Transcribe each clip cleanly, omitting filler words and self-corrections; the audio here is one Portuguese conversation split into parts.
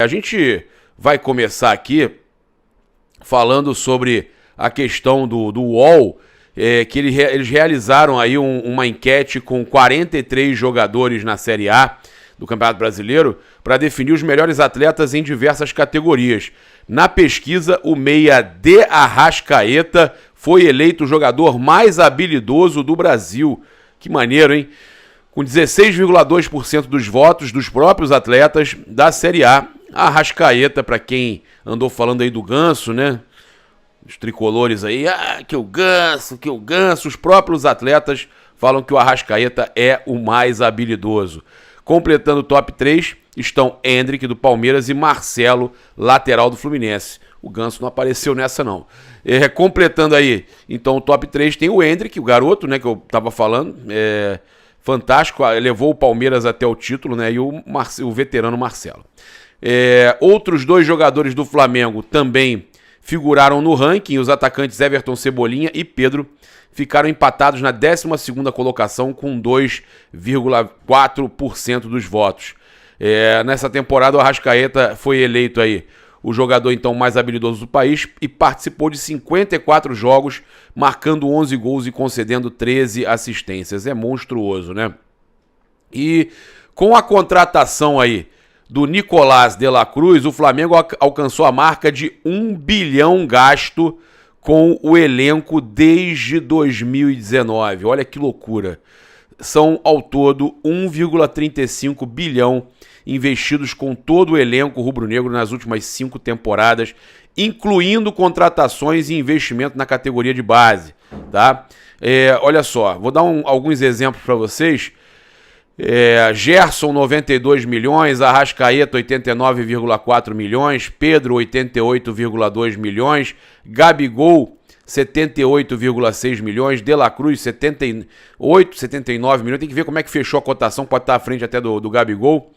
A gente vai começar aqui falando sobre a questão do UOL, que eles realizaram aí uma enquete com 43 jogadores na Série A do Campeonato Brasileiro para definir os melhores atletas em diversas categorias. Na pesquisa, o meia de Arrascaeta foi eleito o jogador mais habilidoso do Brasil. Que maneiro, hein? Com 16,2% dos votos dos próprios atletas da Série A. A Arrascaeta, para quem andou falando aí do Ganso, né? Os tricolores aí, que o Ganso. Os próprios atletas falam que o Arrascaeta é o mais habilidoso. Completando o top 3 estão Endrick, do Palmeiras, e Marcelo, lateral do Fluminense. O Ganso não apareceu nessa, não. Completando aí, então, o top 3 tem o Endrick, o garoto, né, que eu tava falando. Fantástico, levou o Palmeiras até o título, né, e o veterano Marcelo. Outros dois jogadores do Flamengo também figuraram no ranking. Os atacantes Everton Cebolinha e Pedro ficaram empatados na 12ª colocação com 2,4% dos votos. Nessa temporada o Arrascaeta foi eleito aí o jogador então mais habilidoso do país e participou de 54 jogos, marcando 11 gols e concedendo 13 assistências. É monstruoso, né? E com a contratação aí do Nicolás de la Cruz, o Flamengo alcançou a marca de 1 bilhão gasto com o elenco desde 2019. Olha que loucura. São, ao todo, 1,35 bilhão investidos com todo o elenco rubro-negro nas últimas 5 temporadas, incluindo contratações e investimento na categoria de base, tá? Olha só, vou dar alguns exemplos para vocês. Gerson, 92 milhões, Arrascaeta, 89,4 milhões, Pedro, 88,2 milhões, Gabigol, 78,6 milhões, De la Cruz, 78, 79 milhões, tem que ver como é que fechou a cotação, pode estar à frente até do Gabigol.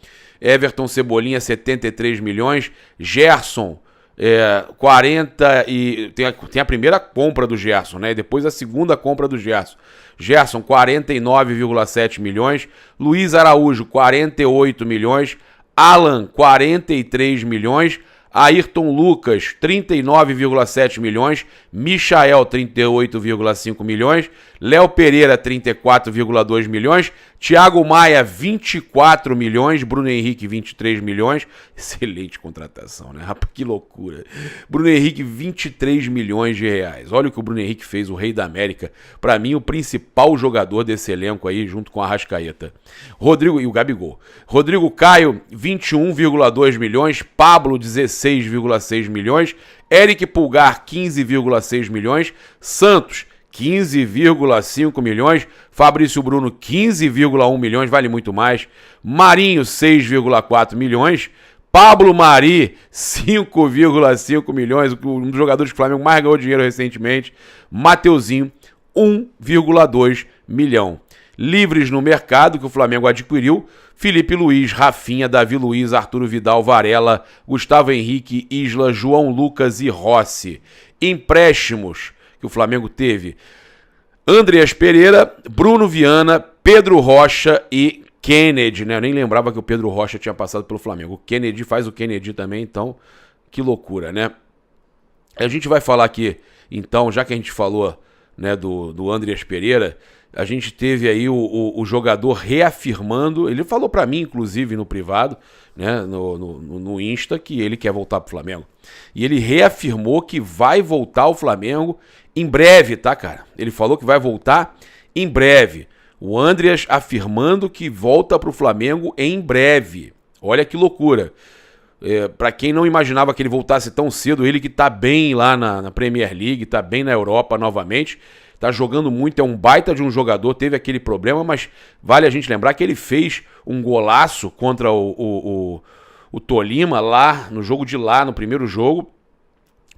Everton Cebolinha, 73 milhões, Gerson, 40 e... Tem a primeira compra do Gerson, né? Depois a segunda compra do Gerson. Gerson, 49,7 milhões, Luiz Araújo, 48 milhões, Alan, 43 milhões, Ayrton Lucas, 39,7 milhões, Michael, 38,5 milhões, Léo Pereira, 34,2 milhões, Thiago Maia, 24 milhões, Bruno Henrique, 23 milhões, excelente contratação, né? Rapaz, que loucura. Bruno Henrique, 23 milhões de reais. Olha o que o Bruno Henrique fez, o rei da América. Pra mim, o principal jogador desse elenco aí, junto com a Arrascaeta. Rodrigo e o Gabigol. Rodrigo Caio, 21,2 milhões, Pablo, 16,6 milhões, Eric Pulgar, 15,6 milhões, Santos, 15,5 milhões, Fabrício Bruno, 15,1 milhões, vale muito mais, Marinho, 6,4 milhões, Pablo Mari, 5,5 milhões, um dos jogadores que o Flamengo mais ganhou dinheiro recentemente, Mateuzinho, 1,2 milhão. Livres no mercado que o Flamengo adquiriu, Felipe Luiz, Rafinha, Davi Luiz, Arturo Vidal, Varela, Gustavo Henrique, Isla, João Lucas e Rossi. Empréstimos que o Flamengo teve: Andreas Pereira, Bruno Viana, Pedro Rocha e Kennedy, né? Eu nem lembrava que o Pedro Rocha tinha passado pelo Flamengo. O Kennedy faz o Kennedy também, então que loucura, né? A gente vai falar aqui, então, já que a gente falou, né, do Andreas Pereira, a gente teve aí o jogador reafirmando, ele falou pra mim, inclusive, no privado, né, no Insta, que ele quer voltar pro Flamengo. E ele reafirmou que vai voltar ao Flamengo em breve, tá, cara? Ele falou que vai voltar em breve. O Andreas afirmando que volta pro Flamengo em breve. Olha que loucura. Pra quem não imaginava que ele voltasse tão cedo, ele que tá bem lá na Premier League, tá bem na Europa novamente, tá jogando muito, é um baita de um jogador, teve aquele problema, mas vale a gente lembrar que ele fez um golaço contra o Tolima lá, no jogo de lá, no primeiro jogo.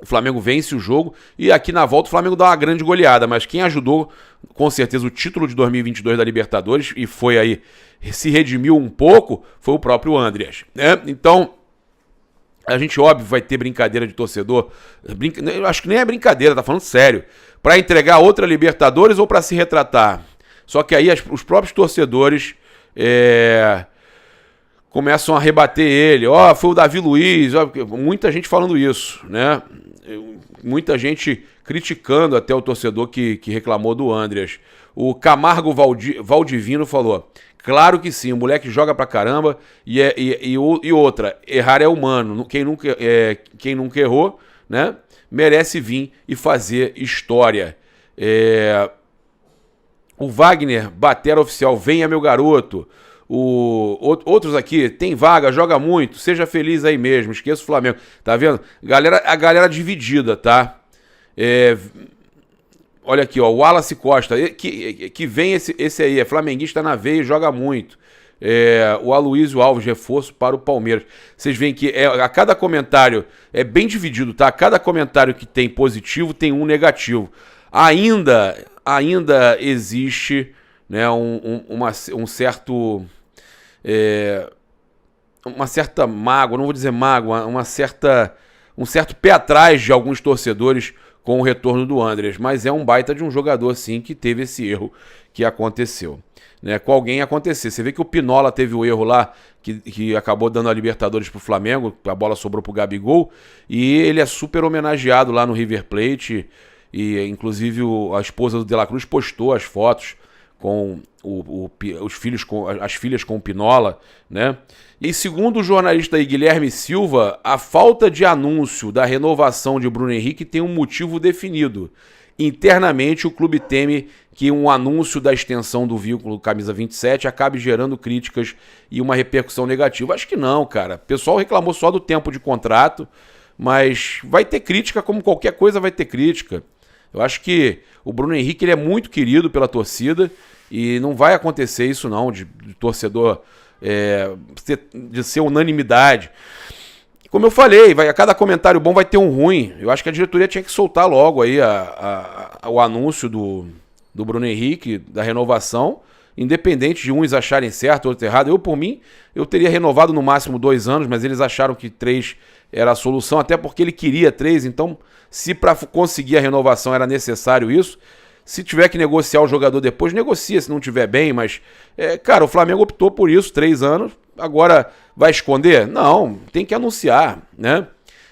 O Flamengo vence o jogo e aqui na volta o Flamengo dá uma grande goleada, mas quem ajudou com certeza o título de 2022 da Libertadores e foi aí, se redimiu um pouco, foi o próprio Andreas, né? Então, a gente, óbvio, vai ter brincadeira de torcedor. Eu acho que nem é brincadeira, tá falando sério. Pra entregar outra Libertadores ou pra se retratar? Só que aí os próprios torcedores começam a rebater ele. Ó, foi o Davi Luiz, ó, muita gente falando isso, né? Muita gente criticando até o torcedor que reclamou do Andreas. O Camargo Valdivino falou: claro que sim, o moleque joga pra caramba e outra, errar é humano. Quem nunca errou, né, merece vir e fazer história. O Wagner Batera Oficial, venha meu garoto. Outros aqui, tem vaga, joga muito, seja feliz aí mesmo, esqueça o Flamengo. Tá vendo? A galera dividida, tá? Olha aqui, ó, o Wallace Costa, que vem esse aí, é flamenguista na veia e joga muito. O Aloysio Alves, reforço para o Palmeiras. Vocês veem que a cada comentário é bem dividido, tá? Cada comentário que tem positivo tem um negativo. Ainda existe, né, um certo... uma certa mágoa, não vou dizer mágoa, um certo pé atrás de alguns torcedores com o retorno do Andreas, mas é um baita de um jogador, sim, que teve esse erro que aconteceu, né? Com alguém acontecer. Você vê que o Pinola teve o erro lá, que acabou dando a Libertadores pro Flamengo, a bola sobrou pro Gabigol, e ele é super homenageado lá no River Plate, e inclusive a esposa do De La Cruz postou as fotos com as filhas com o Pinola, né? E segundo o jornalista aí, Guilherme Silva, a falta de anúncio da renovação de Bruno Henrique tem um motivo definido. Internamente, o clube teme que um anúncio da extensão do vínculo camisa 27 acabe gerando críticas e uma repercussão negativa. Acho que não, cara. O pessoal reclamou só do tempo de contrato, mas vai ter crítica como qualquer coisa vai ter crítica. Eu acho que o Bruno Henrique ele é muito querido pela torcida e não vai acontecer isso não, de torcedor de ser unanimidade. Como eu falei, a cada comentário bom vai ter um ruim. Eu acho que a diretoria tinha que soltar logo aí o anúncio do Bruno Henrique, da renovação, independente de uns acharem certo, outros errado. Eu, por mim, eu teria renovado no máximo 2 anos, mas eles acharam que 3 era a solução, até porque ele queria 3, então se para conseguir a renovação era necessário isso, se tiver que negociar o jogador depois, negocia se não tiver bem, mas, cara, o Flamengo optou por isso, 3 anos, agora vai esconder? Não, tem que anunciar, né?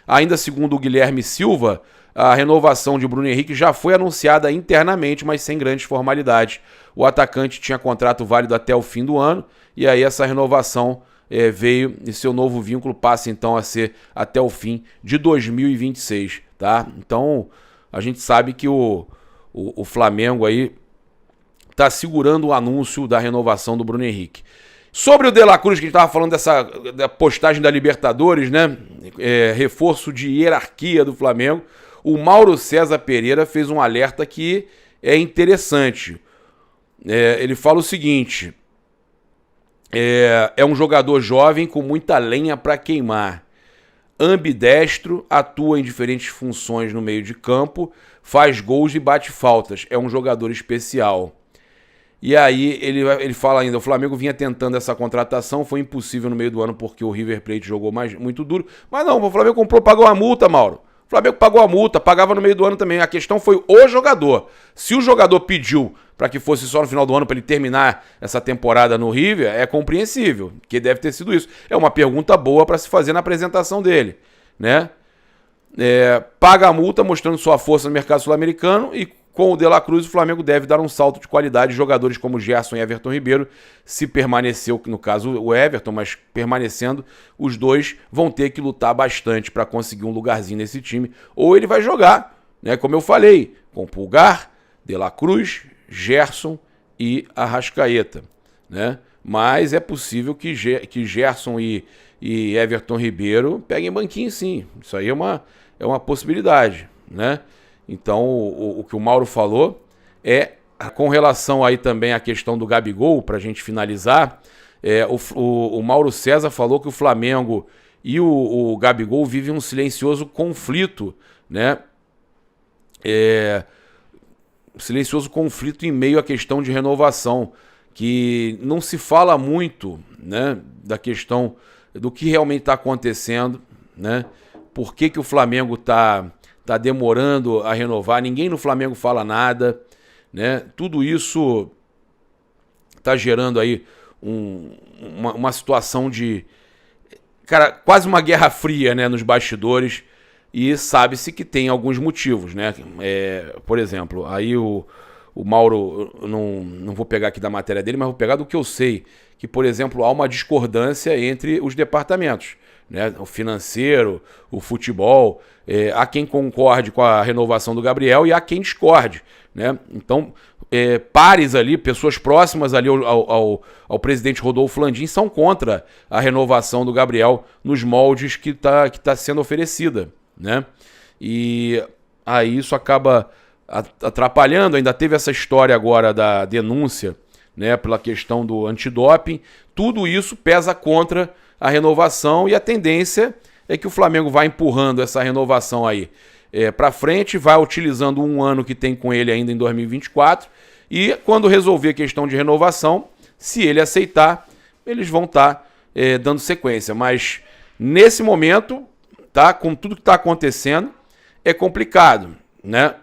Ainda segundo o Guilherme Silva, a renovação de Bruno Henrique já foi anunciada internamente, mas sem grandes formalidades. O atacante tinha contrato válido até o fim do ano, e aí essa renovação veio e seu novo vínculo passa então a ser até o fim de 2026, tá? Então, a gente sabe que o Flamengo aí tá segurando o anúncio da renovação do Bruno Henrique. Sobre o De La Cruz, que a gente estava falando da postagem da Libertadores, né? Reforço de hierarquia do Flamengo. O Mauro César Pereira fez um alerta que é interessante. Ele fala o seguinte: é um jogador jovem com muita lenha para queimar. Ambidestro, atua em diferentes funções no meio de campo, faz gols e bate faltas. É um jogador especial. E aí ele fala ainda, o Flamengo vinha tentando essa contratação, foi impossível no meio do ano porque o River Plate jogou muito duro. Mas não, o Flamengo pagou a multa, Mauro. O Flamengo pagou a multa, pagava no meio do ano também. A questão foi o jogador. Se o jogador pediu para que fosse só no final do ano para ele terminar essa temporada no River, é compreensível, que deve ter sido isso. É uma pergunta boa para se fazer na apresentação dele, né? Paga a multa mostrando sua força no mercado sul-americano e com o De La Cruz o Flamengo deve dar um salto de qualidade. Jogadores como Gerson e Everton Ribeiro, se permaneceu, no caso o Everton, mas permanecendo, os dois vão ter que lutar bastante para conseguir um lugarzinho nesse time. Ou ele vai jogar, né, como eu falei, com Pulgar, De La Cruz, Gerson e Arrascaeta, né? Mas é possível que Gerson e Everton Ribeiro peguem banquinho sim. Isso aí é uma possibilidade, né? Então, o que o Mauro falou com relação aí também à questão do Gabigol, para a gente finalizar, o Mauro César falou que o Flamengo e o Gabigol vivem um silencioso conflito, né? Silencioso conflito em meio à questão de renovação, que não se fala muito, né, da questão do que realmente está acontecendo, né? Por que o Flamengo tá demorando a renovar, ninguém no Flamengo fala nada, né? Tudo isso tá gerando aí uma situação de, cara, quase uma guerra fria, né, nos bastidores, e sabe-se que tem alguns motivos, né? Por exemplo, aí o Mauro, eu não vou pegar aqui da matéria dele, mas vou pegar do que eu sei, que, por exemplo, há uma discordância entre os departamentos, né? O financeiro, o futebol, há quem concorde com a renovação do Gabriel e há quem discorde, né? Então, pares ali, pessoas próximas ali ao presidente Rodolfo Landim são contra a renovação do Gabriel nos moldes que tá sendo oferecida, né? E aí isso acaba atrapalhando. Ainda teve essa história agora da denúncia, né, pela questão do antidoping. Tudo isso pesa contra a renovação e a tendência é que o Flamengo vai empurrando essa renovação aí para frente, vai utilizando um ano que tem com ele ainda em 2024 e quando resolver a questão de renovação, se ele aceitar, eles vão estar dando sequência. Mas nesse momento, tá, com tudo que está acontecendo, é complicado, né?